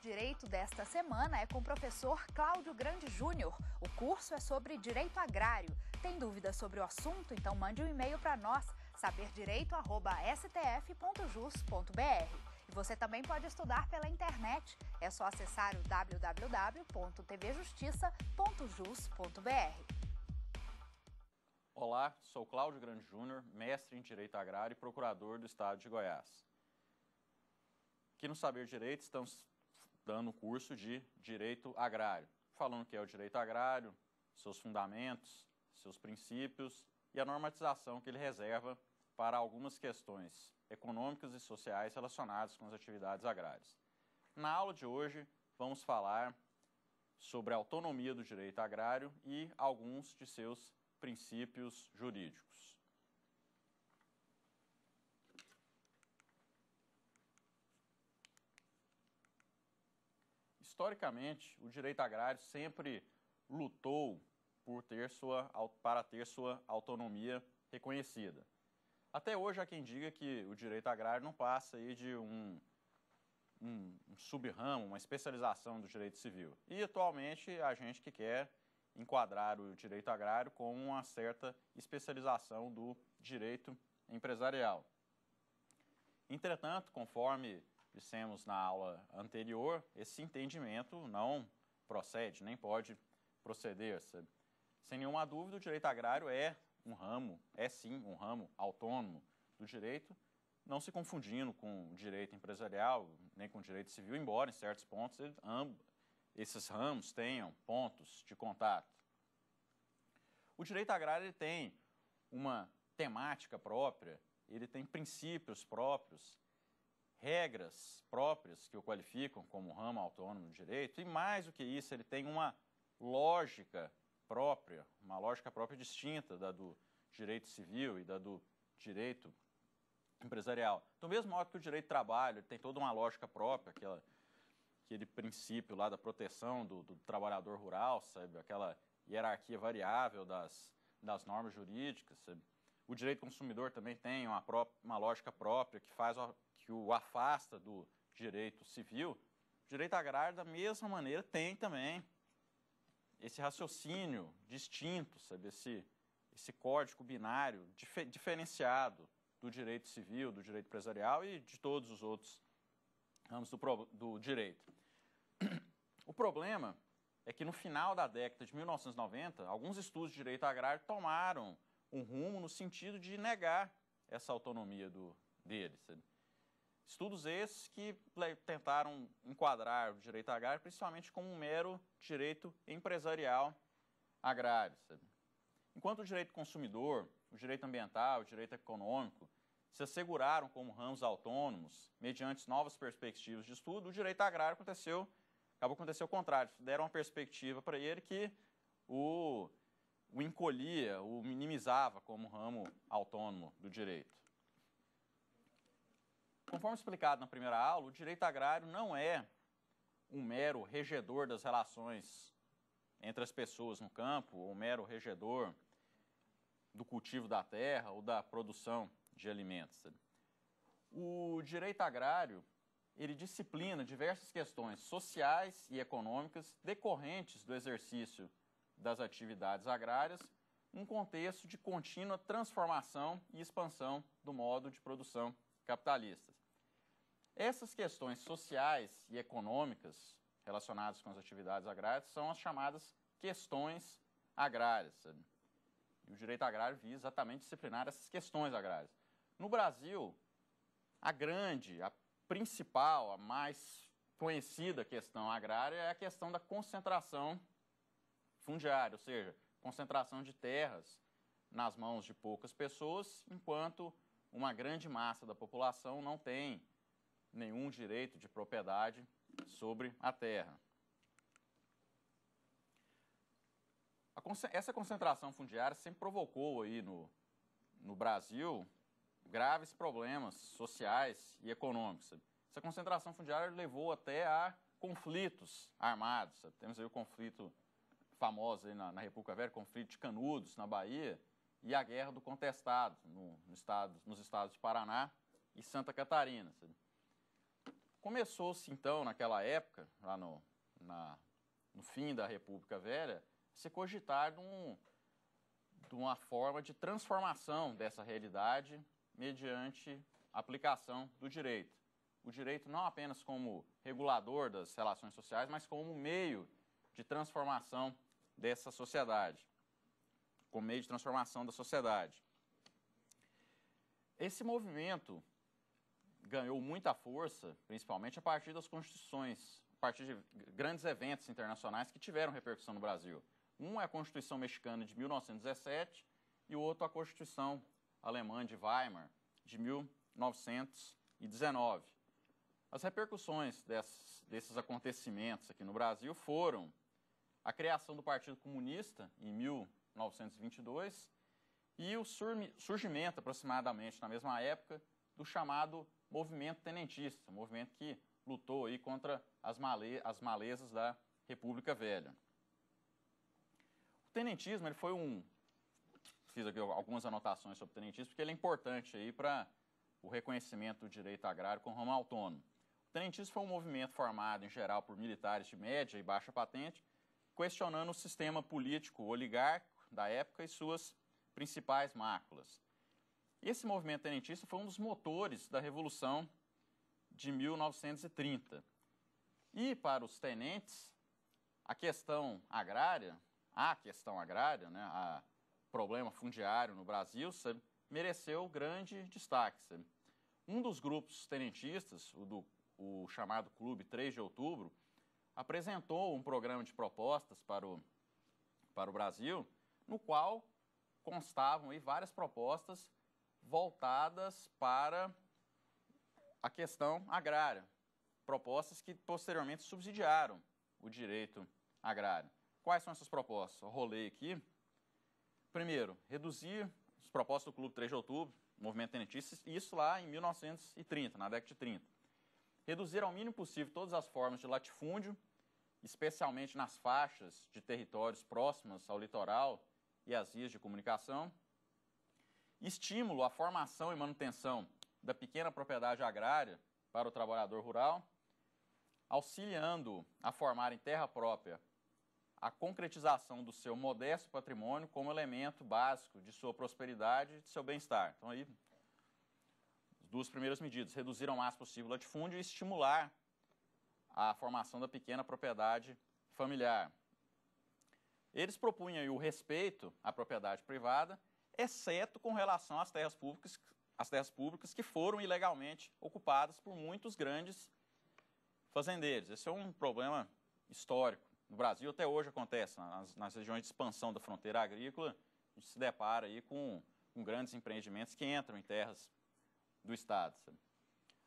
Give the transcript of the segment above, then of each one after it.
Direito desta semana é com o professor Cláudio Grande Júnior. O curso é sobre direito agrário. Tem dúvidas sobre o assunto? Então mande um e-mail para nós, saberdireito@stf.jus.br. E você também pode estudar pela internet. É só acessar o www.tvjustiça.jus.br. Olá, sou Cláudio Grande Júnior, mestre em Direito Agrário e procurador do Estado de Goiás. Aqui no Saber Direito estamos dando o curso de Direito Agrário, falando o que é o direito agrário, seus fundamentos, seus princípios e a normatização que ele reserva para algumas questões econômicas e sociais relacionadas com as atividades agrárias. Na aula de hoje, vamos falar sobre a autonomia do direito agrário e alguns de seus princípios jurídicos. Historicamente, o direito agrário sempre lutou para ter sua autonomia reconhecida. Até hoje há quem diga que o direito agrário não passa aí de um sub-ramo, uma especialização do direito civil. E atualmente a gente que quer enquadrar o direito agrário com uma certa especialização do direito empresarial. Entretanto, conforme dissemos na aula anterior, esse entendimento não procede, nem pode proceder. Sem nenhuma dúvida, o direito agrário é sim um ramo autônomo do direito, não se confundindo com o direito empresarial, nem com o direito civil, embora em certos pontos esses ramos tenham pontos de contato. O direito agrário ele tem uma temática própria, ele tem princípios próprios, regras próprias que o qualificam como ramo autônomo do direito, e mais do que isso, ele tem uma lógica própria distinta da do direito civil e da do direito empresarial. Do mesmo modo que o direito do trabalho ele tem toda uma lógica própria, aquele princípio lá da proteção do trabalhador rural, sabe? Aquela hierarquia variável das normas jurídicas, sabe? O direito consumidor também tem uma lógica própria que o afasta do direito civil. O direito agrário, da mesma maneira, tem também esse raciocínio distinto, sabe? Esse código binário diferenciado do direito civil, do direito empresarial e de todos os outros ramos do direito. O problema é que no final da década de 1990, alguns estudos de direito agrário tomaram um rumo no sentido de negar essa autonomia deles. Sabe? Estudos esses que tentaram enquadrar o direito agrário principalmente como um mero direito empresarial agrário. Sabe? Enquanto o direito consumidor, o direito ambiental, o direito econômico se asseguraram como ramos autônomos mediante novas perspectivas de estudo, o direito agrário acabou acontecendo o contrário. Deram uma perspectiva para ele que o encolhia, o minimizava como ramo autônomo do direito. Conforme explicado na primeira aula, o direito agrário não é um mero regedor das relações entre as pessoas no campo, ou um mero regedor do cultivo da terra ou da produção de alimentos. O direito agrário, ele disciplina diversas questões sociais e econômicas decorrentes do exercício das atividades agrárias num contexto de contínua transformação e expansão do modo de produção capitalista. Essas questões sociais e econômicas relacionadas com as atividades agrárias são as chamadas questões agrárias. Sabe? E o direito agrário visa exatamente disciplinar essas questões agrárias. No Brasil, a principal, a mais conhecida questão agrária é a questão da concentração fundiária, ou seja, concentração de terras nas mãos de poucas pessoas, enquanto uma grande massa da população não tem nenhum direito de propriedade sobre a terra. Essa concentração fundiária sempre provocou aí no Brasil graves problemas sociais e econômicos. Essa concentração fundiária levou até a conflitos armados. Temos aí o conflito famoso aí na República Velha, o conflito de Canudos, na Bahia, e a Guerra do Contestado, nos estados de Paraná e Santa Catarina. Começou-se, então, naquela época, lá no fim da República Velha, se cogitar de uma forma de transformação dessa realidade mediante aplicação do direito. O direito não apenas como regulador das relações sociais, mas como meio de transformação dessa sociedade, como meio de transformação da sociedade. Esse movimento ganhou muita força, principalmente a partir das constituições, a partir de grandes eventos internacionais que tiveram repercussão no Brasil. Um é a Constituição Mexicana de 1917 e o outro a Constituição Alemã de Weimar, de 1919. As repercussões desses acontecimentos aqui no Brasil foram a criação do Partido Comunista em 1922 e o surgimento, aproximadamente na mesma época, do chamado movimento tenentista, um movimento que lutou aí contra as malezas da República Velha. O tenentismo, ele foi fiz aqui algumas anotações sobre o tenentismo, porque ele é importante aí para o reconhecimento do direito agrário como ramo autônomo. O tenentismo foi um movimento formado, em geral, por militares de média e baixa patente, questionando o sistema político oligárquico da época e suas principais máculas. Esse movimento tenentista foi um dos motores da Revolução de 1930. E, para os tenentes, a questão agrária, né, o problema fundiário no Brasil, mereceu grande destaque. Um dos grupos tenentistas, o chamado Clube 3 de Outubro, apresentou um programa de propostas para o Brasil, no qual constavam aí várias propostas voltadas para a questão agrária, propostas que posteriormente subsidiaram o direito agrário. Quais são essas propostas? Eu rolei aqui. Primeiro, reduzir as propostas do Clube 3 de Outubro, movimento tenentista, isso lá em 1930, na década de 30. Reduzir ao mínimo possível todas as formas de latifúndio, especialmente nas faixas de territórios próximas ao litoral e às vias de comunicação. Estímulo à formação e manutenção da pequena propriedade agrária para o trabalhador rural, auxiliando a formar em terra própria a concretização do seu modesto patrimônio como elemento básico de sua prosperidade e de seu bem-estar. Então, aí, as duas primeiras medidas, reduzir ao máximo possível o latifúndio e estimular a formação da pequena propriedade familiar. Eles propunham aí o respeito à propriedade privada, exceto com relação às terras públicas que foram ilegalmente ocupadas por muitos grandes fazendeiros. Esse é um problema histórico. No Brasil, até hoje acontece. Nas regiões de expansão da fronteira agrícola, a gente se depara aí com grandes empreendimentos que entram em terras do Estado.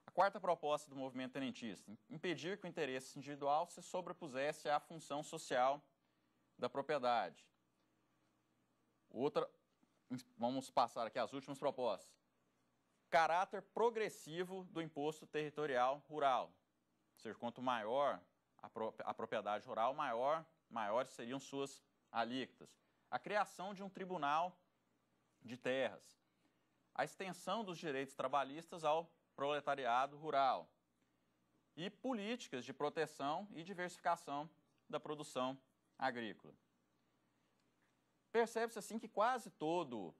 A quarta proposta do movimento tenentista, impedir que o interesse individual se sobrepusesse à função social da propriedade. Vamos passar aqui as últimas propostas. Caráter progressivo do imposto territorial rural. Ou seja, quanto maior a propriedade rural, maiores seriam suas alíquotas. A criação de um tribunal de terras. A extensão dos direitos trabalhistas ao proletariado rural. E políticas de proteção e diversificação da produção agrícola. Percebe-se assim que quase todo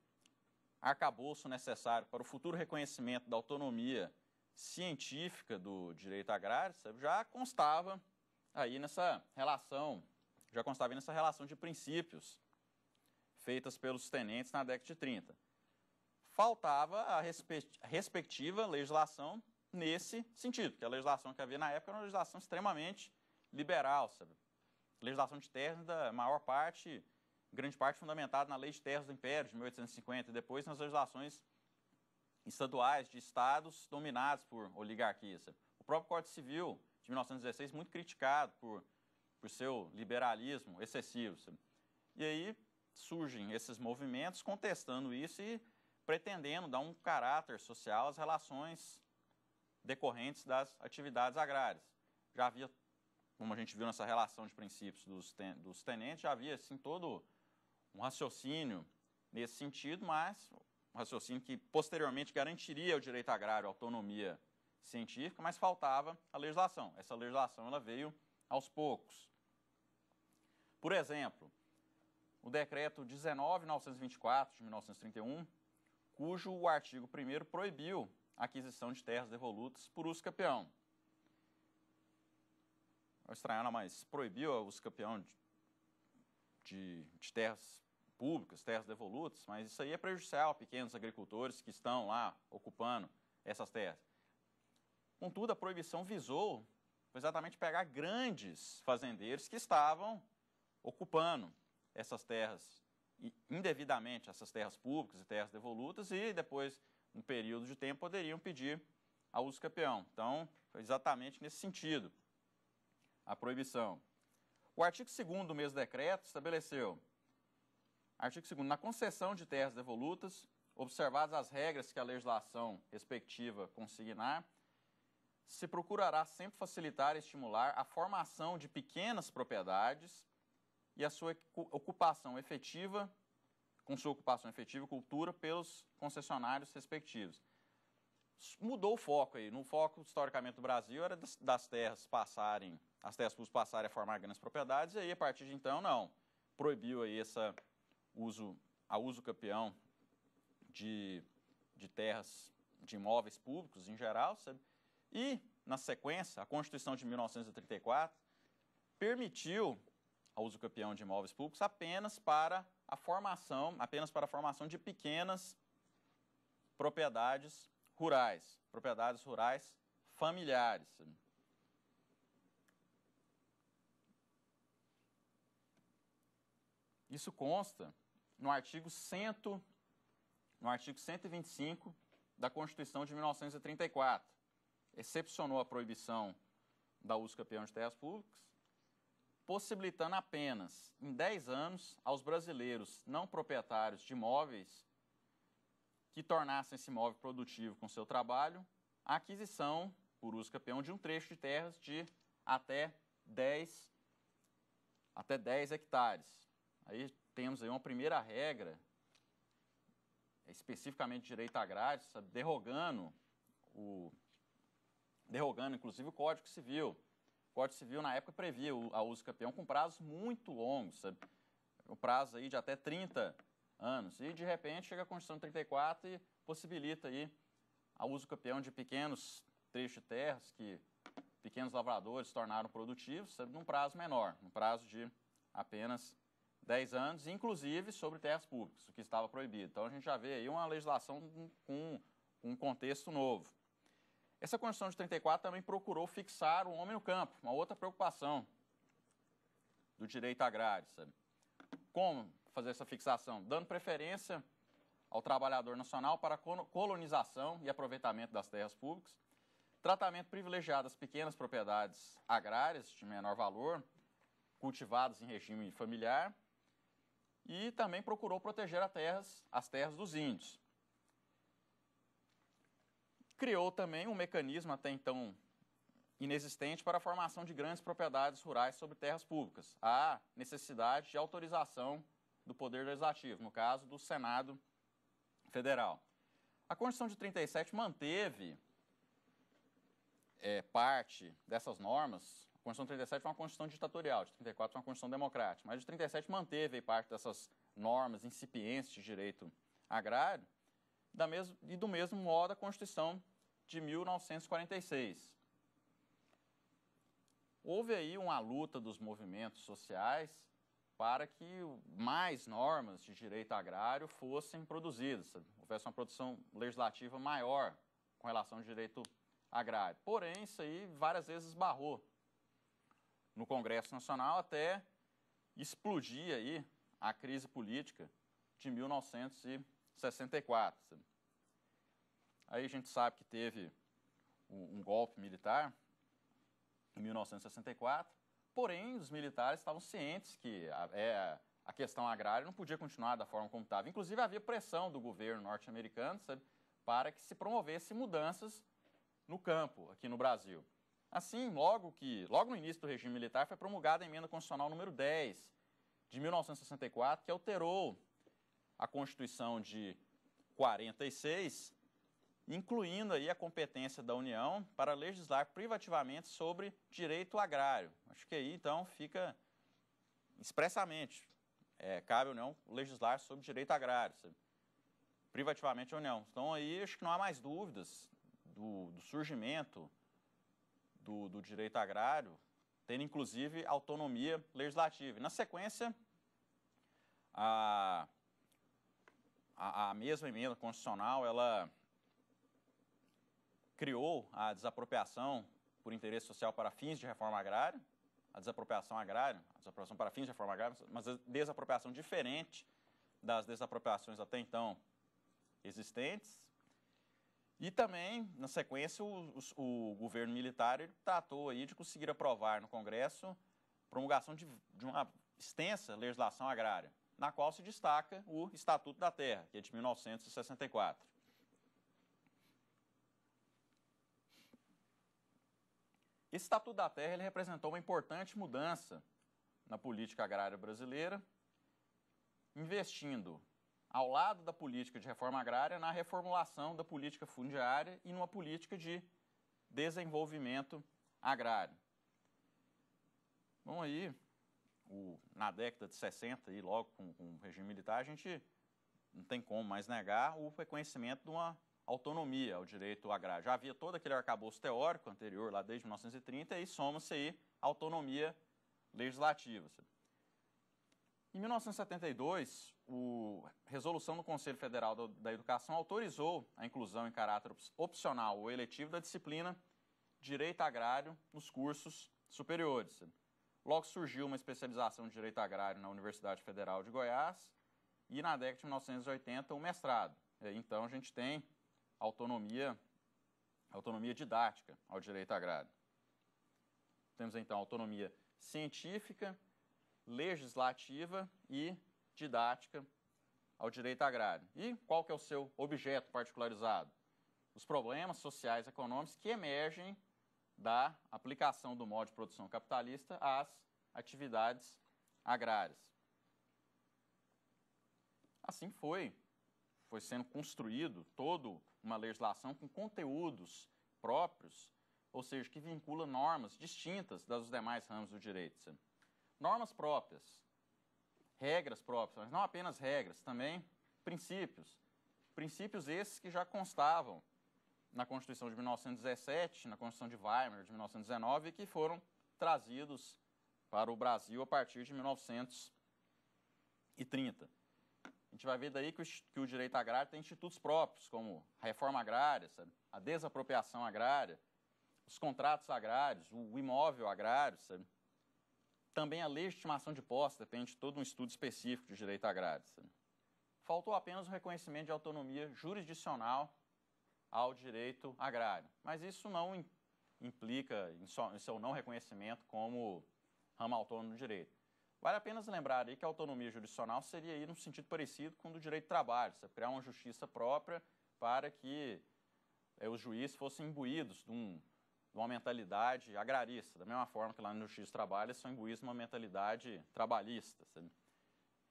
arcabouço necessário para o futuro reconhecimento da autonomia científica do direito agrário já constava aí nessa relação de princípios feitas pelos tenentes na década de 30. Faltava a respectiva legislação nesse sentido, porque a legislação que havia na época era uma legislação extremamente liberal, legislação de terras da maior parte, grande parte fundamentada na Lei de Terras do Império, de 1850, e depois nas legislações estaduais de estados dominados por oligarquias. O próprio Código Civil, de 1916, muito criticado por seu liberalismo excessivo. E aí surgem esses movimentos contestando isso e pretendendo dar um caráter social às relações decorrentes das atividades agrárias. Já havia, como a gente viu nessa relação de princípios dos tenentes, já havia assim, todo um raciocínio nesse sentido, mas um raciocínio que posteriormente garantiria ao direito agrário a autonomia científica, mas faltava a legislação. Essa legislação ela veio aos poucos. Por exemplo, o decreto 19.924, de 1931, cujo artigo 1º proibiu a aquisição de terras devolutas por uso capião. É estranho, mas proibiu o uso capião de terras públicas, terras devolutas, mas isso aí é prejudicial a pequenos agricultores que estão lá ocupando essas terras. Contudo, a proibição visou exatamente pegar grandes fazendeiros que estavam ocupando essas terras indevidamente, essas terras públicas e terras devolutas, e depois, um período de tempo, poderiam pedir a uso capião. Então, foi exatamente nesse sentido a proibição. O artigo 2º do mesmo decreto estabeleceu, artigo 2º, na concessão de terras devolutas, observadas as regras que a legislação respectiva consignar, se procurará sempre facilitar e estimular a formação de pequenas propriedades e a sua ocupação efetiva, com sua ocupação efetiva e cultura pelos concessionários respectivos. Mudou o foco aí. No foco, historicamente, do Brasil era das terras passarem, as terras públicas passarem a formar grandes propriedades, e aí, a partir de então, não. Proibiu aí a uso capião de terras, de imóveis públicos em geral, sabe? E, na sequência, a Constituição de 1934 permitiu a uso capião de imóveis públicos apenas para a formação de pequenas propriedades rurais familiares. Isso consta no artigo 125 da Constituição de 1934. Excepcionou a proibição da uso capião de terras públicas, possibilitando apenas, em 10 anos, aos brasileiros não proprietários de imóveis que tornassem esse imóvel produtivo com seu trabalho, a aquisição, por uso capião, de um trecho de terras de até 10 hectares. Aí temos aí uma primeira regra, especificamente de direito agrário, sabe, derrogando, inclusive, o Código Civil. O Código Civil, na época, previa a uso capião com prazos muito longos, sabe? O prazo aí de até 30 anos. E, de repente, chega a Constituição de 34 e possibilita aí a uso capião de pequenos trechos de terras que pequenos lavradores tornaram produtivos, sabe, num prazo menor, num prazo de apenas 10 anos, inclusive sobre terras públicas, o que estava proibido. Então, a gente já vê aí uma legislação com um contexto novo. Essa Constituição de 34 também procurou fixar o homem no campo, uma outra preocupação do direito agrário, sabe? Como fazer essa fixação? Dando preferência ao trabalhador nacional para a colonização e aproveitamento das terras públicas, tratamento privilegiado às pequenas propriedades agrárias de menor valor, cultivadas em regime familiar, e também procurou proteger as terras dos índios. Criou também um mecanismo até então inexistente para a formação de grandes propriedades rurais sobre terras públicas. Há necessidade de autorização do Poder Legislativo, no caso do Senado Federal. A Constituição de 37 manteve parte dessas normas. A Constituição de 37 foi uma Constituição ditatorial, de 34 foi uma Constituição democrática, mas de 37 manteve parte dessas normas incipientes de direito agrário, e do mesmo modo a Constituição de 1946. Houve aí uma luta dos movimentos sociais para que mais normas de direito agrário fossem produzidas, houvesse uma produção legislativa maior com relação ao direito agrário. Porém, isso aí várias vezes esbarrou no Congresso Nacional até explodir aí a crise política de 1964. Aí a gente sabe que teve um golpe militar em 1964, porém os militares estavam cientes que a questão agrária não podia continuar da forma como estava. Inclusive havia pressão do governo norte-americano, para que se promovesse mudanças no campo aqui no Brasil. Assim, logo no início do regime militar foi promulgada a Emenda Constitucional número 10 de 1964, que alterou a Constituição de 46 incluindo aí a competência da União para legislar privativamente sobre direito agrário. Acho que aí, então, fica expressamente, cabe à União legislar sobre direito agrário, sabe? Privativamente a União. Então, aí, acho que não há mais dúvidas do surgimento do direito agrário, tendo, inclusive, autonomia legislativa. E, na sequência, a mesma emenda constitucional, ela criou a desapropriação por interesse social para fins de reforma agrária, a desapropriação para fins de reforma agrária, mas a desapropriação diferente das desapropriações até então existentes. E também, na sequência, o governo militar ele tratou aí de conseguir aprovar no Congresso a promulgação de uma extensa legislação agrária, na qual se destaca o Estatuto da Terra, que é de 1964. Esse Estatuto da Terra ele representou uma importante mudança na política agrária brasileira, investindo ao lado da política de reforma agrária na reformulação da política fundiária e numa política de desenvolvimento agrário. Bom, aí, na década de 60, aí, logo com o regime militar, a gente não tem como mais negar o reconhecimento de uma autonomia ao direito agrário. Já havia todo aquele arcabouço teórico anterior, lá desde 1930, e soma-se aí a autonomia legislativa. Em 1972, a resolução do Conselho Federal da Educação autorizou a inclusão em caráter opcional ou eletivo da disciplina Direito Agrário nos cursos superiores. Logo surgiu uma especialização de Direito Agrário na Universidade Federal de Goiás e, na década de 1980, o mestrado. Então, a gente tem autonomia didática ao direito agrário. Temos, então, autonomia científica, legislativa e didática ao direito agrário. E qual que é o seu objeto particularizado? Os problemas sociais e econômicos que emergem da aplicação do modo de produção capitalista às atividades agrárias. Assim foi sendo construído toda uma legislação com conteúdos próprios, ou seja, que vincula normas distintas dos demais ramos do direito. Normas próprias, regras próprias, mas não apenas regras, também princípios. Princípios esses que já constavam na Constituição de 1917, na Constituição de Weimar de 1919 e que foram trazidos para o Brasil a partir de 1930. A gente vai ver daí que o direito agrário tem institutos próprios, como a reforma agrária, a desapropriação agrária, os contratos agrários, o imóvel agrário, também a legitimação de posse, depende de todo um estudo específico de direito agrário. Faltou apenas o reconhecimento de autonomia jurisdicional ao direito agrário, mas isso não implica em seu não reconhecimento como ramo autônomo do direito. Vale a pena lembrar aí que a autonomia jurisdicional seria aí num sentido parecido com o do direito do trabalho, criar uma justiça própria para que os juízes fossem imbuídos de uma mentalidade agrarista, da mesma forma que lá no Justiça do Trabalho eles são imbuídos de uma mentalidade trabalhista.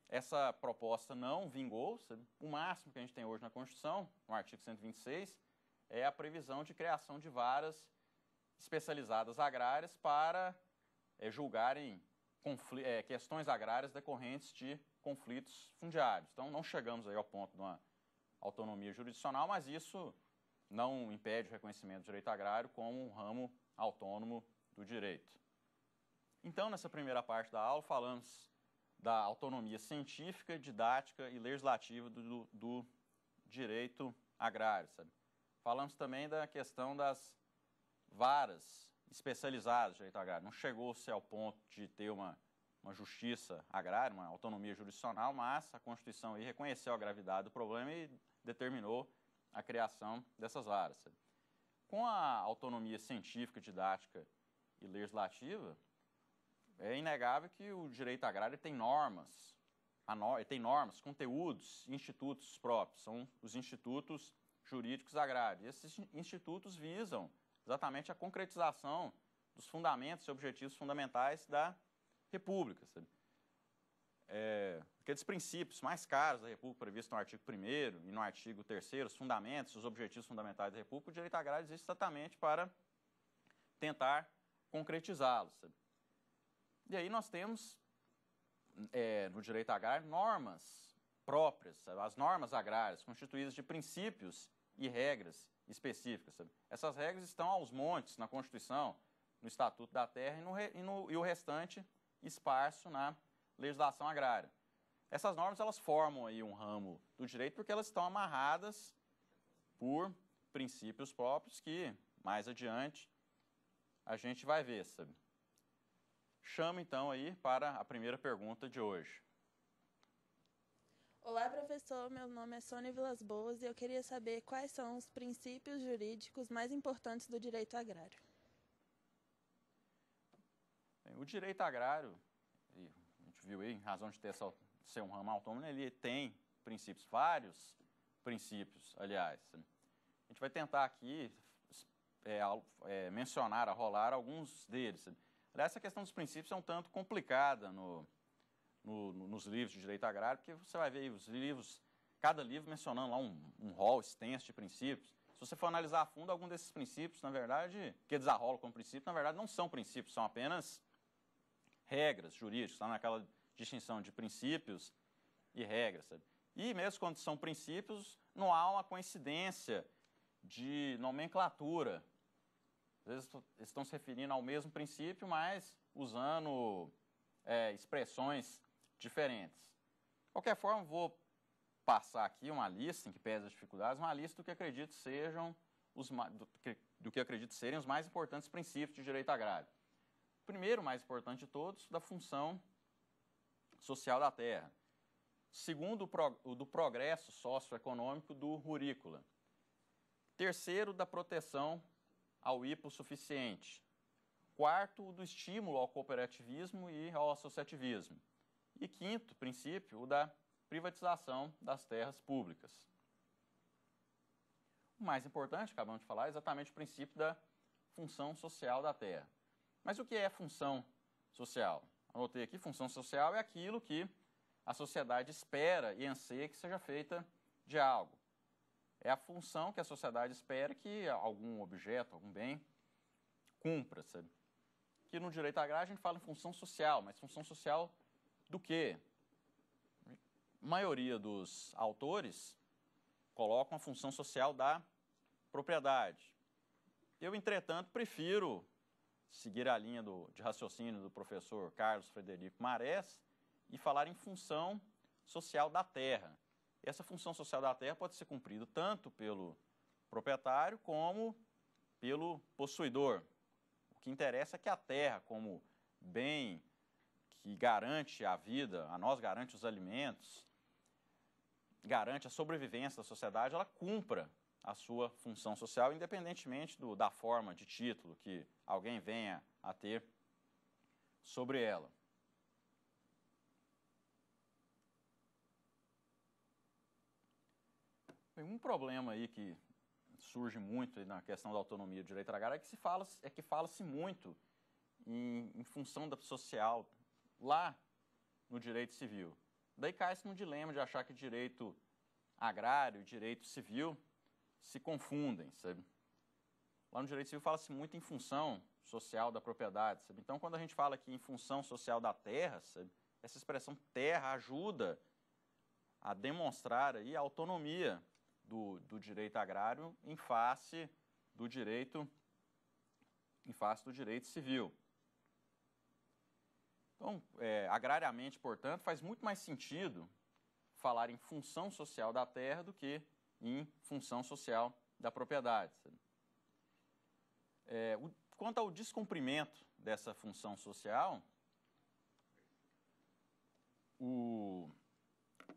Essa proposta não vingou. O máximo que a gente tem hoje na Constituição, no artigo 126, é a previsão de criação de varas especializadas agrárias para julgarem questões agrárias decorrentes de conflitos fundiários. Então, não chegamos aí ao ponto de uma autonomia jurisdicional, mas isso não impede o reconhecimento do direito agrário como um ramo autônomo do direito. Então, nessa primeira parte da aula, falamos da autonomia científica, didática e legislativa do direito agrário. Falamos também da questão das varas especializadas do direito agrário. Não chegou-se ao ponto de ter uma justiça agrária, uma autonomia jurisdicional, mas a Constituição aí reconheceu a gravidade do problema e determinou a criação dessas varas. Com a autonomia científica, didática e legislativa, é inegável que o direito agrário tem normas, conteúdos, institutos próprios, são os institutos jurídicos agrários. Esses institutos visam exatamente a concretização dos fundamentos e objetivos fundamentais da República. aqueles princípios mais caros da República previstos no artigo 1º e no artigo 3º, os fundamentos, os objetivos fundamentais da República, o direito agrário existe exatamente para tentar concretizá-los. E aí nós temos, no direito agrário, normas próprias, sabe? As normas agrárias, constituídas de princípios e regras específicas. Sabe? Essas regras estão aos montes na Constituição, no Estatuto da Terra e o restante esparso na legislação agrária. Essas normas elas formam aí um ramo do direito porque elas estão amarradas por princípios próprios que, mais adiante, a gente vai ver, sabe? Chamo então aí para a primeira pergunta de hoje. Olá, professor. Meu nome é Sônia Vilas Boas e eu queria saber quais são os princípios jurídicos mais importantes do direito agrário. Bem, o direito agrário, e a gente viu aí, em razão de ser um ramo autônomo, ele tem princípios, vários princípios, aliás. A gente vai tentar aqui mencionar, arrolar alguns deles. Aliás, essa questão dos princípios é um tanto complicada nos livros de direito agrário, porque você vai ver os livros, cada livro mencionando lá um rol extenso de princípios. Se você for analisar a fundo, algum desses princípios, na verdade, que eles arrolam como princípio, na verdade não são princípios, são apenas regras jurídicas, está naquela distinção de princípios e regras. Sabe? E mesmo quando são princípios, não há uma coincidência de nomenclatura. Às vezes estão se referindo ao mesmo princípio, mas usando expressões diferentes. De qualquer forma, vou passar aqui uma lista, em que pese as dificuldades, uma lista do que acredito sejam do que acredito serem os mais importantes princípios de direito agrário. O primeiro, mais importante de todos, da função social da terra. Segundo, o do progresso socioeconômico do rurícola. Terceiro, da proteção ao hipossuficiente. Quarto, o do estímulo ao cooperativismo e ao associativismo. E quinto princípio, o da privatização das terras públicas. O mais importante, acabamos de falar, é exatamente o princípio da função social da terra. Mas o que é função social? Anotei aqui, função social é aquilo que a sociedade espera e anseia que seja feita de algo. É a função que a sociedade espera que algum objeto, algum bem, cumpra, sabe? Que no direito agrário a gente fala em função social, mas função social do quê? A maioria dos autores colocam a função social da propriedade. Eu, entretanto, prefiro seguir a linha de raciocínio do professor Carlos Frederico Marés e falar em função social da terra. Essa função social da terra pode ser cumprida tanto pelo proprietário como pelo possuidor. O que interessa é que a terra, como bem que garante a vida, a nós garante os alimentos, garante a sobrevivência da sociedade, ela cumpra a sua função social, independentemente da forma de título que alguém venha a ter sobre ela. Um problema aí que surge muito na questão da autonomia do direito agrário é que fala-se muito em função da social lá no direito civil. Daí cai-se no dilema de achar que direito agrário e direito civil se confundem, sabe? Lá no direito civil fala-se muito em função social da propriedade, sabe? Então, quando a gente fala aqui em função social da terra, sabe? Essa expressão terra ajuda a demonstrar aí a autonomia do direito agrário em face do direito civil. Então, agrariamente, portanto, faz muito mais sentido falar em função social da terra do que em função social da propriedade. Quanto ao descumprimento dessa função social,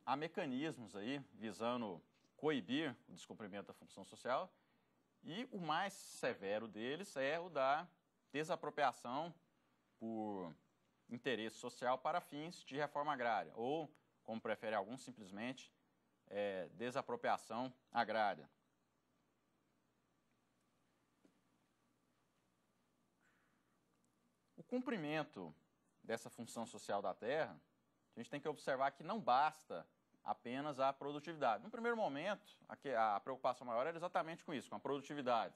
há mecanismos aí visando coibir o descumprimento da função social, e o mais severo deles é o da desapropriação por interesse social para fins de reforma agrária, ou, como prefere alguns, simplesmente desapropriação agrária. O cumprimento dessa função social da terra, a gente tem que observar que não basta apenas a produtividade. No primeiro momento, a preocupação maior era exatamente com isso, com a produtividade.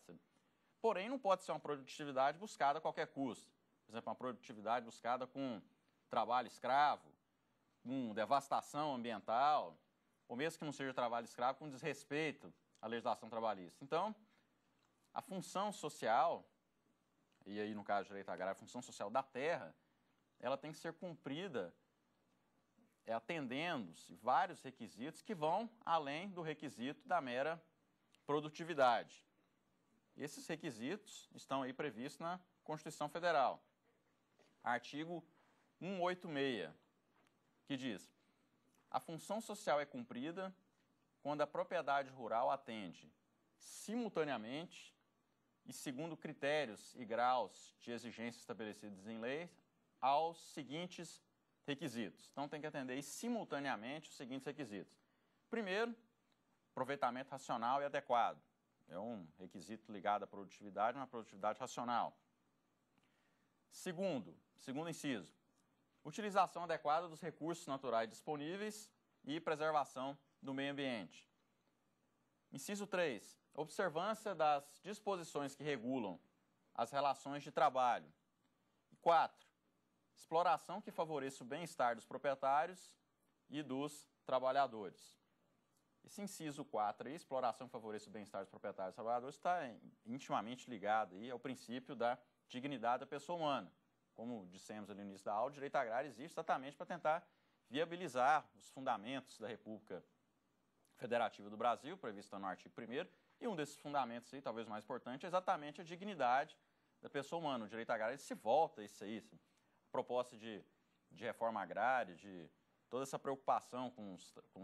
Porém, não pode ser uma produtividade buscada a qualquer custo. Por exemplo, uma produtividade buscada com trabalho escravo, com devastação ambiental, ou mesmo que não seja trabalho escravo, com desrespeito à legislação trabalhista. Então, a função social, e aí no caso do direito agrário, a função social da terra, ela tem que ser cumprida atendendo-se vários requisitos que vão além do requisito da mera produtividade. Esses requisitos estão aí previstos na Constituição Federal. Artigo 186, que diz: a função social é cumprida quando a propriedade rural atende simultaneamente e segundo critérios e graus de exigência estabelecidos em lei aos seguintes requisitos. Então, tem que atender simultaneamente os seguintes requisitos. Primeiro, aproveitamento racional e adequado. É um requisito ligado à produtividade, uma produtividade racional. Segundo inciso, utilização adequada dos recursos naturais disponíveis e preservação do meio ambiente. Inciso 3, observância das disposições que regulam as relações de trabalho. 4, exploração que favoreça o bem-estar dos proprietários e dos trabalhadores. Esse inciso 4, aí, exploração que favoreça o bem-estar dos proprietários e trabalhadores, está intimamente ligado aí ao princípio da dignidade da pessoa humana. Como dissemos ali no início da aula, o direito agrário existe exatamente para tentar viabilizar os fundamentos da República Federativa do Brasil, previsto no artigo 1º, e um desses fundamentos, aí, talvez o mais importante, é exatamente a dignidade da pessoa humana. O direito agrário se volta a isso aí. A proposta de reforma agrária, de toda essa preocupação com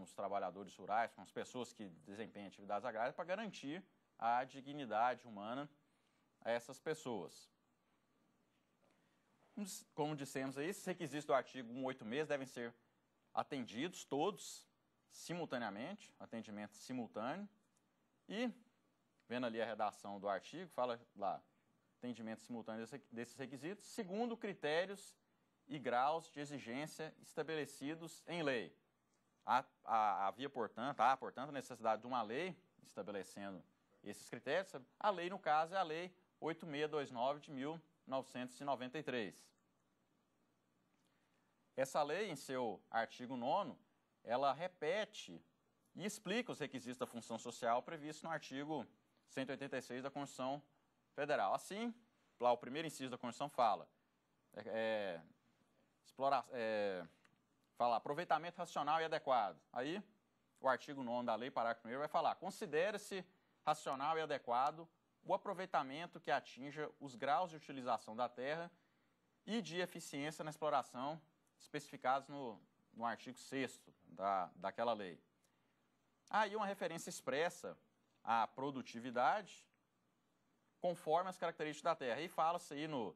os trabalhadores rurais, com as pessoas que desempenham atividades agrárias, para garantir a dignidade humana a essas pessoas. Como dissemos aí, esses requisitos do artigo 186 devem ser atendidos todos simultaneamente, atendimento simultâneo, e, vendo ali a redação do artigo, fala lá, atendimento simultâneo desses requisitos, segundo critérios e graus de exigência estabelecidos em lei. Há, portanto, a necessidade de uma lei estabelecendo esses critérios. A lei, no caso, é a Lei 8629 de 1993. Essa lei, em seu artigo 9º, ela repete e explica os requisitos da função social previstos no artigo 186 da Constituição Federal. Assim, lá o primeiro inciso da Constituição fala, fala aproveitamento racional e adequado. Aí, o artigo 9º da lei, parágrafo 1º, vai falar, considere-se racional e adequado o aproveitamento que atinja os graus de utilização da terra e de eficiência na exploração especificados no artigo 6º daquela lei. Aí uma referência expressa à produtividade conforme as características da terra. E fala-se aí no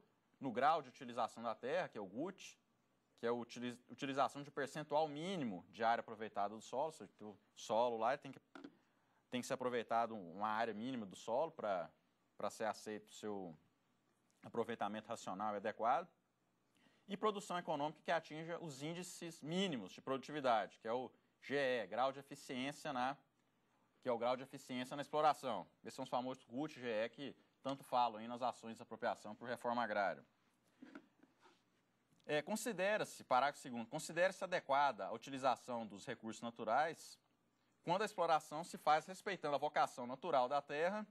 grau de utilização da terra, que é o GUT, que é a utilização de percentual mínimo de área aproveitada do solo. O solo lá tem que ser aproveitado uma área mínima do solo para ser aceito o seu aproveitamento racional e adequado. E produção econômica que atinja os índices mínimos de produtividade, que é o GE, grau de eficiência que é o grau de eficiência na exploração. Esses são os famosos GUT, GE, que tanto falam aí nas ações de apropriação por reforma agrária. Considera-se, parágrafo 2º, considera-se adequada a utilização dos recursos naturais quando a exploração se faz respeitando a vocação natural da terra,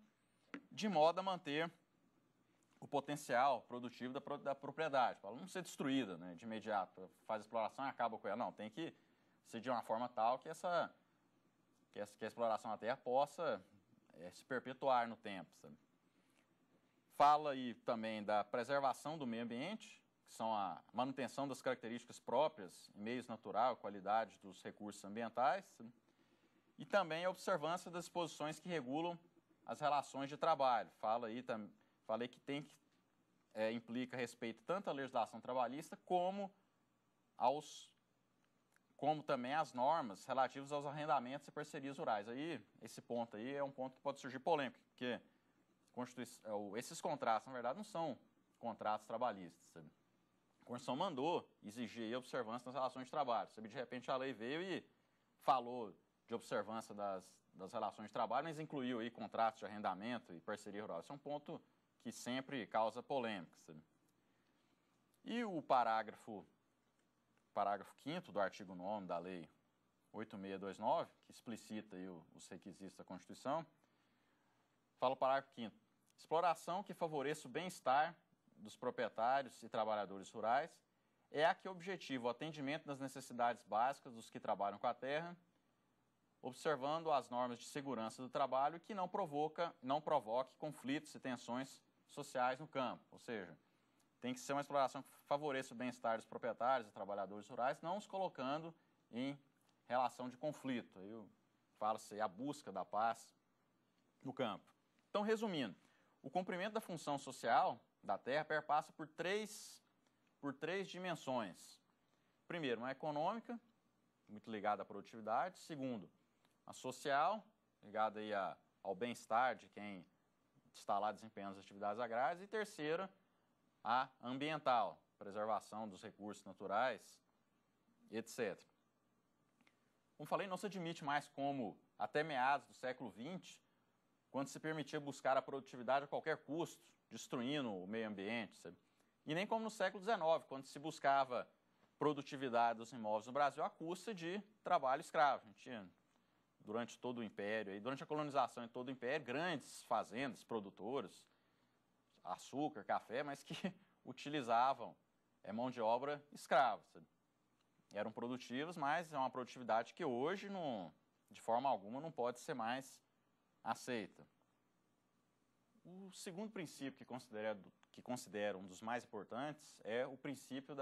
de modo a manter o potencial produtivo da propriedade, para ela não ser destruída, né, de imediato. Faz a exploração e acaba com ela. Não, tem que ser de uma forma tal que a exploração da terra possa se perpetuar no tempo. Sabe? Fala aí também da preservação do meio ambiente, que são a manutenção das características próprias, meios naturais, qualidade dos recursos ambientais, sabe? E também a observância das disposições que regulam as relações de trabalho. Falei que implica respeito tanto à legislação trabalhista como também às normas relativas aos arrendamentos e parcerias rurais. Aí, esse ponto aí é um ponto que pode surgir polêmico, porque esses contratos, na verdade, não são contratos trabalhistas, sabe? Constituição mandou exigir a observância nas relações de trabalho. De repente a lei veio e falou de observância das relações de trabalho, mas incluiu aí contratos de arrendamento e parceria rural. Esse é um ponto que sempre causa polêmica. Sabe? E o parágrafo 5º do artigo 9º da Lei 8629, que explicita aí os requisitos da Constituição, fala o parágrafo 5º. Exploração que favoreça o bem-estar dos proprietários e trabalhadores rurais é a que objetiva o atendimento das necessidades básicas dos que trabalham com a terra, observando as normas de segurança do trabalho e que não provoque conflitos e tensões sociais no campo. Ou seja, tem que ser uma exploração que favoreça o bem-estar dos proprietários e trabalhadores rurais, não os colocando em relação de conflito. Aí fala-se a busca da paz no campo. Então, resumindo, o cumprimento da função social da terra perpassa por três dimensões. Primeiro, uma econômica, muito ligada à produtividade. Segundo, a social, ligada aí ao bem-estar de quem está lá desempenhando as atividades agrárias. E terceira, a ambiental, preservação dos recursos naturais, etc. Como falei, não se admite mais como, até meados do século XX, quando se permitia buscar a produtividade a qualquer custo, destruindo o meio ambiente, sabe? E nem como no século XIX, quando se buscava produtividade dos imóveis no Brasil à custa de trabalho escravo. A gente tinha, durante todo o Império, durante a colonização em todo o Império, grandes fazendas produtoras, açúcar, café, mas que utilizavam mão de obra escrava. Sabe? Eram produtivos, mas é uma produtividade que hoje, de forma alguma, não pode ser mais aceita. O segundo princípio que considero um dos mais importantes é o princípio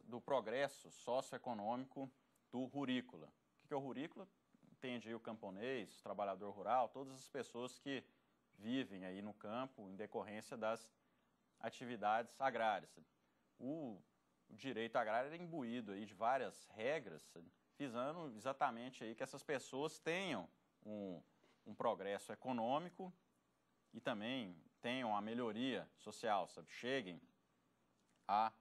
do progresso socioeconômico do rurícola. O que é o rurícola? Entende aí o camponês, o trabalhador rural, todas as pessoas que vivem aí no campo em decorrência das atividades agrárias. O direito agrário é imbuído aí de várias regras, visando exatamente aí que essas pessoas tenham um progresso econômico e também tenham a melhoria social, sabe? Cheguem a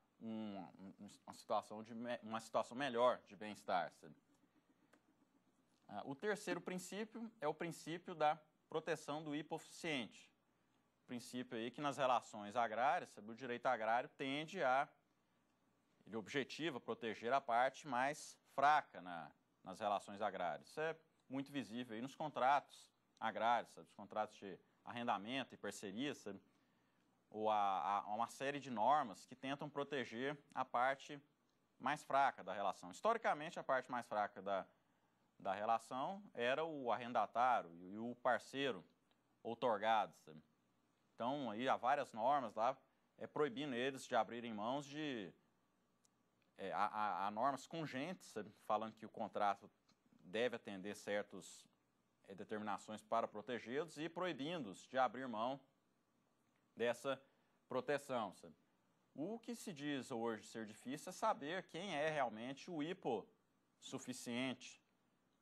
uma situação melhor de bem-estar. O terceiro princípio é o princípio da proteção do hipossuficiente. Princípio aí que nas relações agrárias, sabe, o direito agrário ele objetiva proteger a parte mais fraca nas relações agrárias. Isso é muito visível aí nos contratos agrários, sabe, os contratos de arrendamento e parceria, sabe, ou há uma série de normas que tentam proteger a parte mais fraca da relação. Historicamente, a parte mais fraca da relação era o arrendatário e o parceiro outorgado. Sabe? Então, aí há várias normas lá proibindo eles de abrirem mãos de... Há normas congentes, sabe? Falando que o contrato deve atender certas determinações para protegê-los e proibindo-os de abrir mão dessa proteção. Sabe? O que se diz hoje ser difícil é saber quem é realmente o hipossuficiente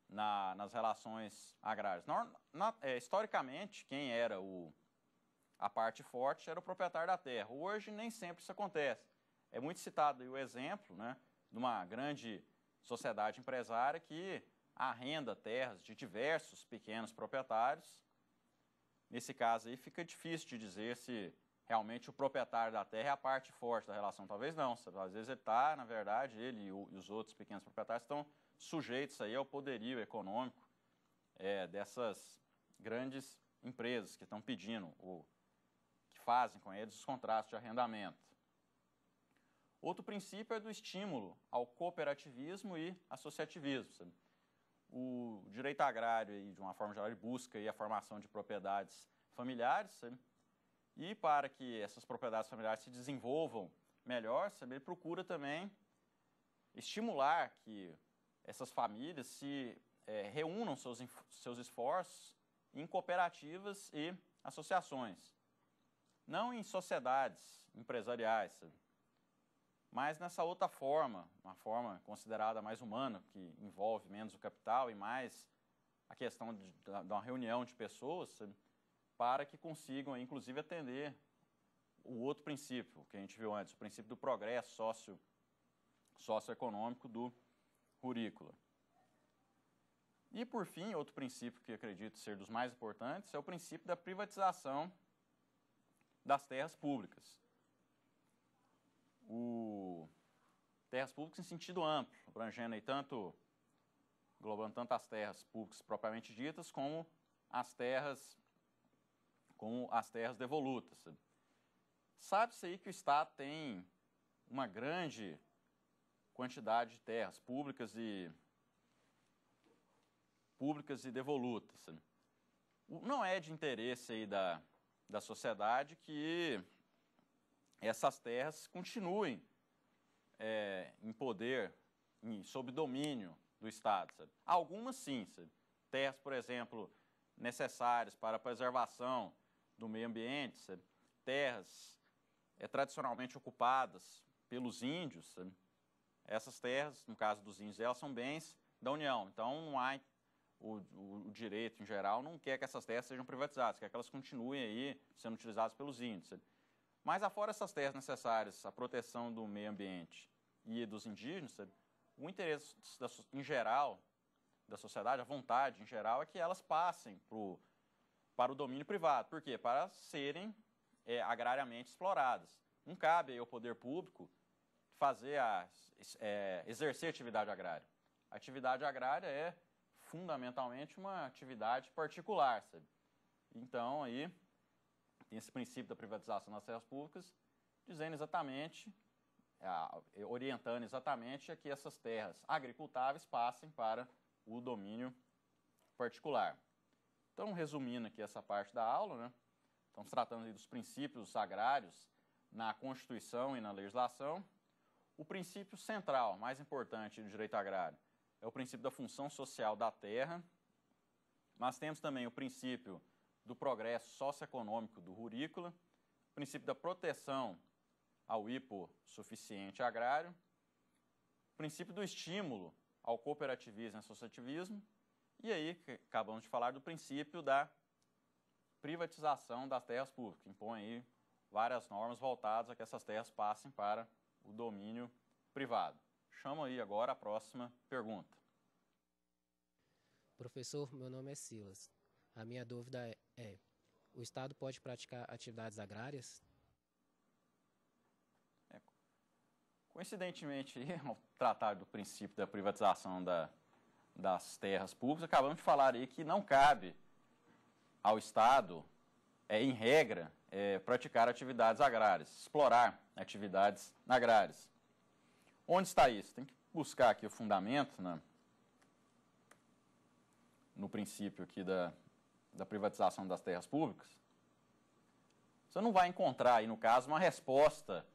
nas relações agrárias. Historicamente, quem era a parte forte era o proprietário da terra. Hoje, nem sempre isso acontece. É muito citado aí o exemplo, né, de uma grande sociedade empresária que arrenda terras de diversos pequenos proprietários. Nesse caso aí, fica difícil de dizer se realmente o proprietário da terra é a parte forte da relação. Talvez não. Sabe? Às vezes ele está, na verdade, ele e os outros pequenos proprietários estão sujeitos aí ao poderio econômico dessas grandes empresas que estão pedindo, que fazem com eles os contratos de arrendamento. Outro princípio é do estímulo ao cooperativismo e associativismo. Sabe? O direito agrário, de uma forma geral, ele busca aí a formação de propriedades familiares, sabe? E para que essas propriedades familiares se desenvolvam melhor, sabe? Ele procura também estimular que essas famílias se reúnam seus esforços em cooperativas e associações. Não em sociedades empresariais, sabe? Mas nessa outra forma, uma forma considerada mais humana, que envolve menos o capital e mais a questão de uma reunião de pessoas, sabe? Para que consigam, inclusive, atender o outro princípio que a gente viu antes, o princípio do progresso socioeconômico do Rurícola. E, por fim, outro princípio que acredito ser dos mais importantes é o princípio da privatização das terras públicas. Terras públicas em sentido amplo, abrangendo aí englobando tanto as terras públicas propriamente ditas, como as terras devolutas. Sabe-se aí que o Estado tem uma grande quantidade de terras públicas e devolutas. Não é de interesse aí da sociedade que essas terras continuem em poder, sob domínio do Estado. Algumas sim, terras, por exemplo, necessárias para a preservação do meio ambiente, terras tradicionalmente ocupadas pelos índios. Essas terras, no caso dos índios, elas são bens da União. Então, não há o direito, em geral, não quer que essas terras sejam privatizadas, quer que elas continuem aí sendo utilizadas pelos índios. Mas, afora essas terras necessárias à proteção do meio ambiente e dos indígenas, o interesse, em geral, da sociedade, a vontade, em geral, é que elas passem para o domínio privado. Por quê? Para serem agrariamente exploradas. Não cabe aí ao poder público exercer atividade agrária. A atividade agrária é fundamentalmente uma atividade particular, sabe? Então, aí, tem esse princípio da privatização das terras públicas, dizendo exatamente, orientando exatamente a que essas terras agricultáveis passem para o domínio particular. Então, resumindo aqui essa parte da aula, né? Estamos tratando aí dos princípios agrários na Constituição e na legislação. O princípio central, mais importante do direito agrário, é o princípio da função social da terra, mas temos também o princípio do progresso socioeconômico do Rurícola, o princípio da proteção ao hipossuficiente agrário, o princípio do estímulo ao cooperativismo e associativismo, e aí acabamos de falar do princípio da privatização das terras públicas, que impõe aí várias normas voltadas a que essas terras passem para o domínio privado. Chamo aí agora a próxima pergunta. Professor, meu nome é Silas. A minha dúvida é: o Estado pode praticar atividades agrárias? Coincidentemente, ao tratar do princípio da privatização das terras públicas, acabamos de falar aí que não cabe ao Estado, em regra, praticar atividades agrárias, explorar atividades agrárias. Onde está isso? Tem que buscar aqui o fundamento, né, no princípio aqui da privatização das terras públicas. Você não vai encontrar aí, no caso, uma resposta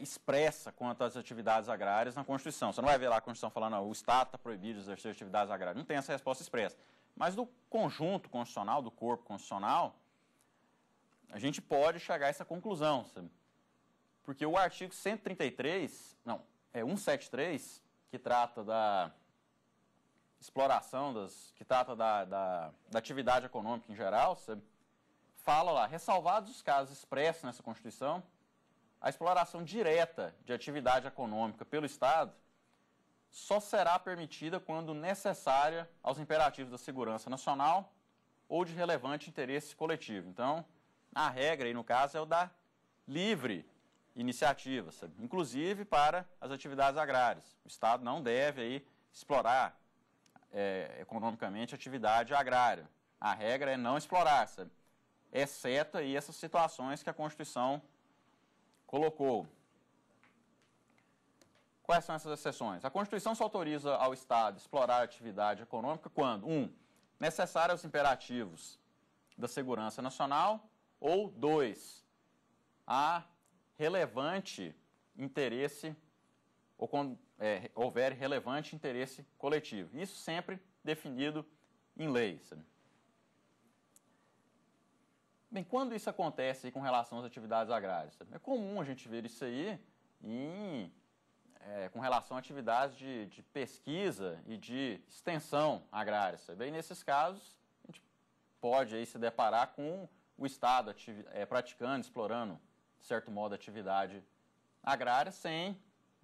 expressa quanto às atividades agrárias na Constituição. Você não vai ver lá a Constituição falando, o Estado está proibido de exercer atividades agrárias. Não tem essa resposta expressa. Mas do conjunto constitucional, do corpo constitucional, a gente pode chegar a essa conclusão, sabe? Porque o artigo 173, que trata da exploração, que trata da atividade econômica em geral, sabe? Fala lá, ressalvados os casos expressos nessa Constituição, a exploração direta de atividade econômica pelo Estado só será permitida quando necessária aos imperativos da segurança nacional ou de relevante interesse coletivo. Então, a regra aí, no caso, é o da livre iniciativa, sabe? Inclusive para as atividades agrárias. O Estado não deve aí explorar economicamente a atividade agrária. A regra é não explorar, sabe? Exceto aí essas situações que a Constituição colocou. Quais são essas exceções? A Constituição só autoriza ao Estado explorar a atividade econômica quando, 1, necessária aos imperativos da segurança nacional, ou 2, há relevante interesse, ou quando houver relevante interesse coletivo. Isso sempre definido em lei. Sabe? Bem, quando isso acontece com relação às atividades agrárias? Sabe? É comum a gente ver isso aí com relação a atividades de pesquisa e de extensão agrária. Sabe? Bem, nesses casos, a gente pode aí se deparar com o Estado praticando, explorando de certo modo, a atividade agrária sem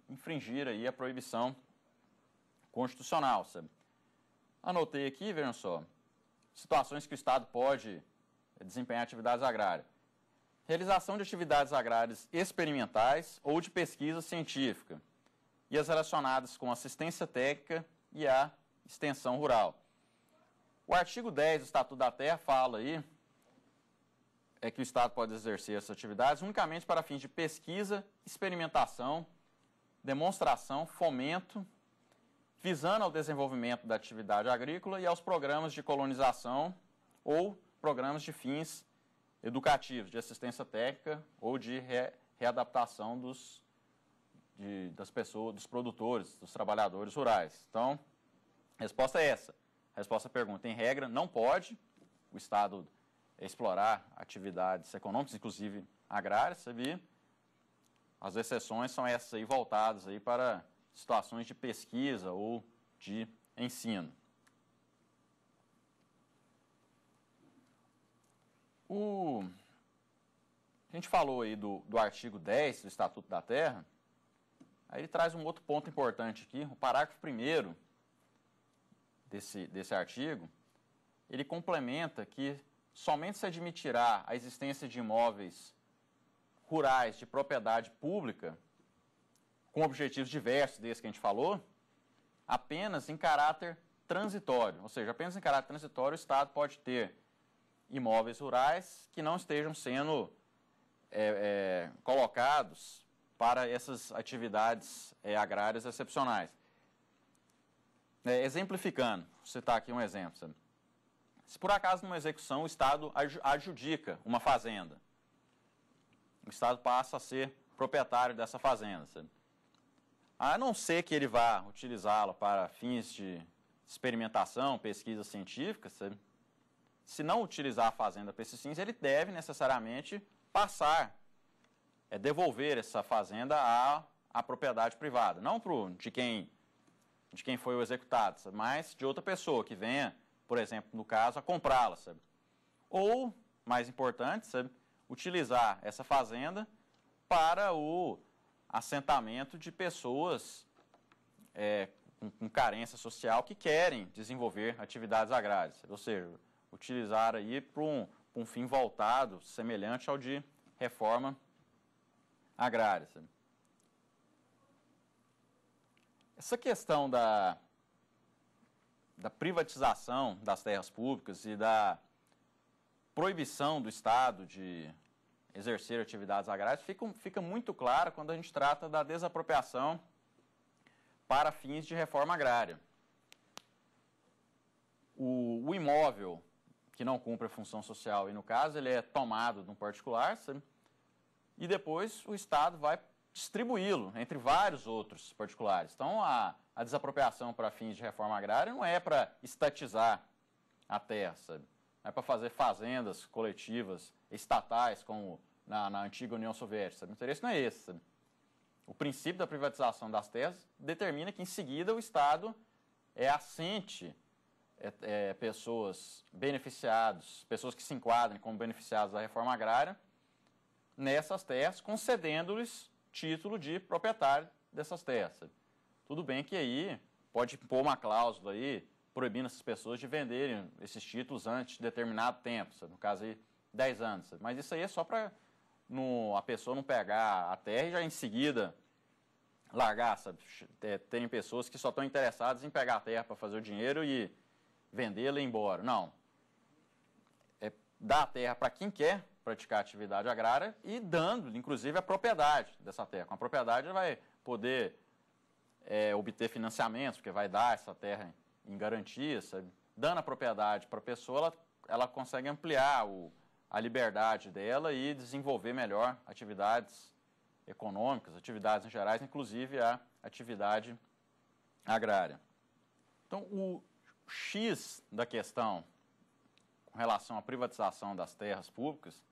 infringir aí a proibição constitucional, sabe? Anotei aqui, vejam só, situações que o Estado pode desempenhar atividades agrárias. Realização de atividades agrárias experimentais ou de pesquisa científica e as relacionadas com assistência técnica e a extensão rural. O artigo 10 do Estatuto da Terra fala aí que o Estado pode exercer essas atividades unicamente para fins de pesquisa, experimentação, demonstração, fomento, visando ao desenvolvimento da atividade agrícola e aos programas de colonização ou programas de fins educativos, de assistência técnica ou de readaptação das pessoas, dos produtores, dos trabalhadores rurais. Então, a resposta é essa. A resposta à pergunta, em regra, não pode o Estado explorar atividades econômicas, inclusive agrárias, sabia? As exceções são essas aí, voltadas aí para situações de pesquisa ou de ensino. A gente falou aí do artigo 10 do Estatuto da Terra, aí ele traz um outro ponto importante aqui, o parágrafo 1º desse artigo, ele complementa que somente se admitirá a existência de imóveis rurais de propriedade pública, com objetivos diversos desses que a gente falou, apenas em caráter transitório. Ou seja, apenas em caráter transitório o Estado pode ter imóveis rurais que não estejam sendo colocados para essas atividades agrárias excepcionais. Exemplificando, vou citar aqui um exemplo. Sabe? Se por acaso numa execução o Estado adjudica uma fazenda, o Estado passa a ser proprietário dessa fazenda. Sabe? A não ser que ele vá utilizá-la para fins de experimentação, pesquisa científica, sabe? Se não utilizar a fazenda para esses fins, ele deve necessariamente passar, devolver essa fazenda à propriedade privada. Não de quem foi o executado, sabe? Mas de outra pessoa que venha, por exemplo, no caso, a comprá-la. Sabe? Ou, mais importante, sabe? Utilizar essa fazenda para o assentamento de pessoas com carência social que querem desenvolver atividades agrárias. Sabe? Ou seja, utilizar aí para um fim voltado, semelhante ao de reforma agrária. Sabe? Essa questão da privatização das terras públicas e da proibição do Estado de exercer atividades agrárias fica muito clara quando a gente trata da desapropriação para fins de reforma agrária. O imóvel que não cumpre a função social, e no caso ele é tomado de um particular, sabe? E depois o Estado vai distribuí-lo entre vários outros particulares. Então, a desapropriação para fins de reforma agrária não é para estatizar a terra, sabe? Não é para fazer fazendas coletivas estatais, como na antiga União Soviética. Sabe? O interesse não é esse. Sabe? O princípio da privatização das terras determina que, em seguida, o Estado assente pessoas beneficiadas, pessoas que se enquadrem como beneficiados da reforma agrária, nessas terras, concedendo-lhes título de proprietário dessas terras. Sabe? Tudo bem que aí pode pôr uma cláusula aí, proibindo essas pessoas de venderem esses títulos antes de determinado tempo, sabe? No caso aí, 10 anos. Sabe? Mas isso aí é só para a pessoa não pegar a terra e já em seguida largar, sabe? Tem pessoas que só estão interessadas em pegar a terra para fazer o dinheiro e vendê-la e ir embora. Não. Dar a terra para quem quer praticar atividade agrária e dando, inclusive, a propriedade dessa terra. Com a propriedade ele vai poder obter financiamentos, porque vai dar essa terra em garantia, sabe? Dando a propriedade para a pessoa, ela consegue ampliar a liberdade dela e desenvolver melhor atividades econômicas, atividades em gerais, inclusive a atividade agrária. Então, o X da questão com relação à privatização das terras públicas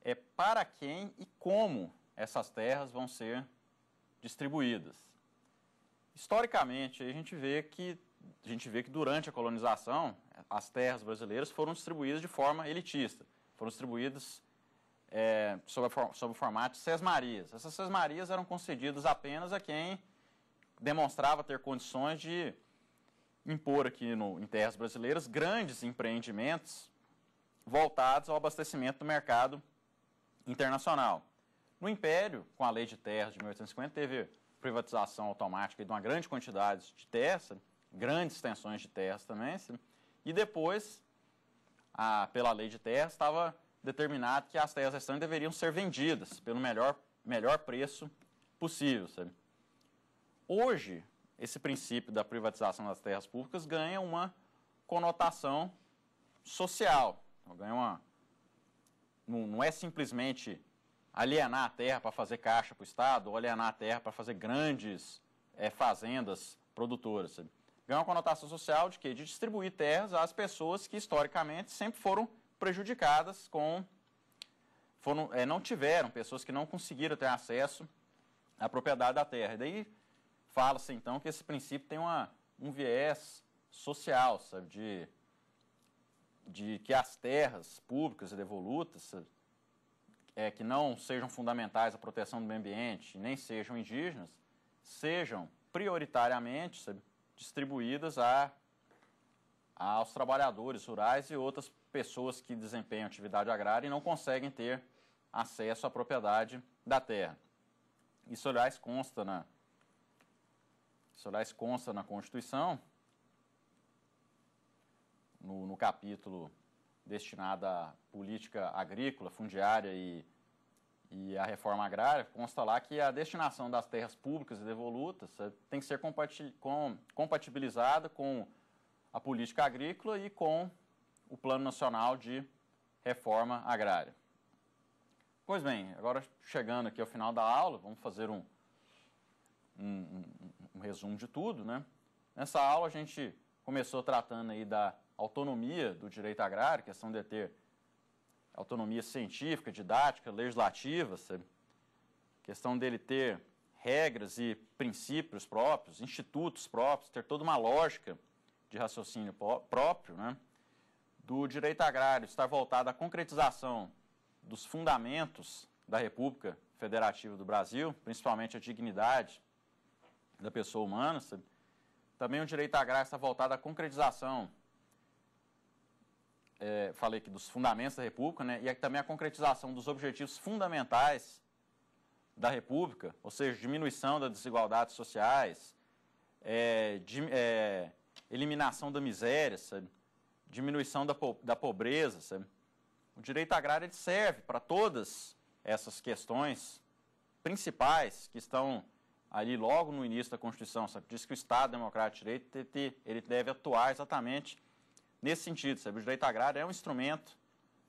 é para quem e como essas terras vão ser distribuídas. Historicamente, a gente vê que durante a colonização, as terras brasileiras foram distribuídas de forma elitista. Foram distribuídas sob o formato de sesmarias. Essas sesmarias eram concedidas apenas a quem demonstrava ter condições de impor aqui em terras brasileiras grandes empreendimentos voltados ao abastecimento do mercado internacional. No Império, com a Lei de Terras de 1850, teve privatização automática de uma grande quantidade de terras, grandes extensões de terras também, e depois, pela Lei de Terras, estava determinado que as terras restantes deveriam ser vendidas pelo melhor preço possível. Sabe? Hoje, esse princípio da privatização das terras públicas ganha uma conotação social. Não é simplesmente alienar a terra para fazer caixa para o Estado ou alienar a terra para fazer grandes fazendas produtoras. Sabe? Ganha uma conotação social de quê? De distribuir terras às pessoas que, historicamente, sempre foram prejudicadas não tiveram, pessoas que não conseguiram ter acesso à propriedade da terra. E daí fala-se, então, que esse princípio tem um viés social, sabe? De que as terras públicas e devolutas, sabe? Que não sejam fundamentais à proteção do meio ambiente, nem sejam indígenas, sejam prioritariamente, sabe, distribuídas aos trabalhadores rurais e outras pessoas que desempenham atividade agrária e não conseguem ter acesso à propriedade da terra. Isso, aliás, consta na Constituição, no capítulo destinado à política agrícola, fundiária e à reforma agrária, consta lá que a destinação das terras públicas e devolutas tem que ser compatibilizada com a política agrícola e com o Plano Nacional de Reforma Agrária. Pois bem, agora chegando aqui ao final da aula, vamos fazer um resumo de tudo, né? Nessa aula a gente começou tratando aí da autonomia do direito agrário, questão de ter autonomia científica, didática, legislativa, sabe? Questão dele ter regras e princípios próprios, institutos próprios, ter toda uma lógica de raciocínio próprio, né? Do direito agrário estar voltado à concretização dos fundamentos da República Federativa do Brasil, principalmente a dignidade da pessoa humana. Sabe? Também o direito agrário está voltado à concretização, falei aqui dos fundamentos da República, né? E também a concretização dos objetivos fundamentais da República, ou seja, diminuição das desigualdades sociais, eliminação da miséria, sabe? Diminuição da pobreza. Sabe? O direito agrário ele serve para todas essas questões principais que estão ali logo no início da Constituição. Sabe? Diz que o Estado Democrático de Direito ele deve atuar exatamente nesse sentido. Sabe? O direito agrário é um instrumento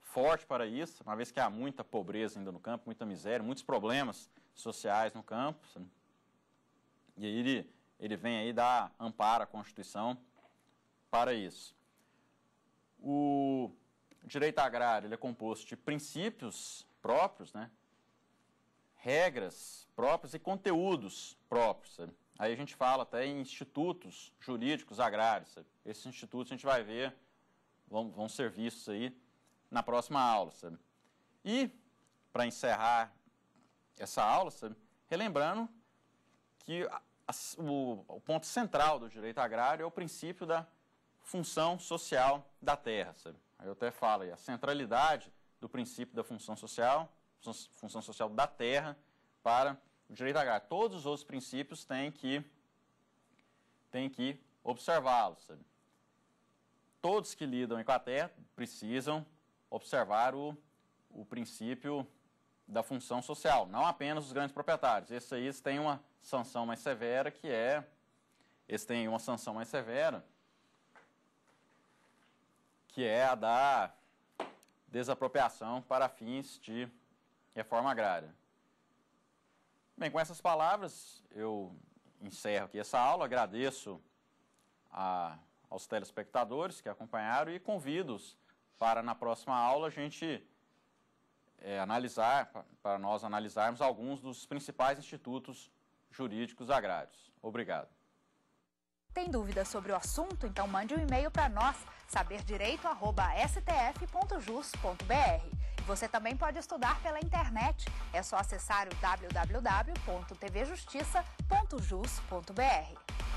forte para isso, uma vez que há muita pobreza ainda no campo, muita miséria, muitos problemas sociais no campo. Sabe? E aí ele vem aí dar amparo à Constituição para isso. O direito agrário ele é composto de princípios próprios, né? Regras próprias e conteúdos próprios. Sabe? Aí a gente fala até em institutos jurídicos agrários. Sabe? Esses institutos a gente vai ver, vão ser vistos aí na próxima aula. Sabe? E, para encerrar essa aula, sabe? Relembrando que o ponto central do direito agrário é o princípio da função social da terra. Sabe? Aí eu até falo aí, a centralidade do princípio da função social da terra para o direito agrário. Todos os outros princípios têm que observá-los. Sabe? Todos que lidam com a terra precisam observar o princípio da função social, não apenas os grandes proprietários. Esses aí têm uma sanção mais severa, que é a da desapropriação para fins de reforma agrária. Bem, com essas palavras, eu encerro aqui essa aula, agradeço aos telespectadores que acompanharam e convido-os para, na próxima aula, a gente para nós analisarmos alguns dos principais institutos jurídicos agrários. Obrigado. Tem dúvidas sobre o assunto? Então mande um e-mail para nós, saberdireito@stf.jus.br. Você também pode estudar pela internet. É só acessar o www.tvjustiça.jus.br.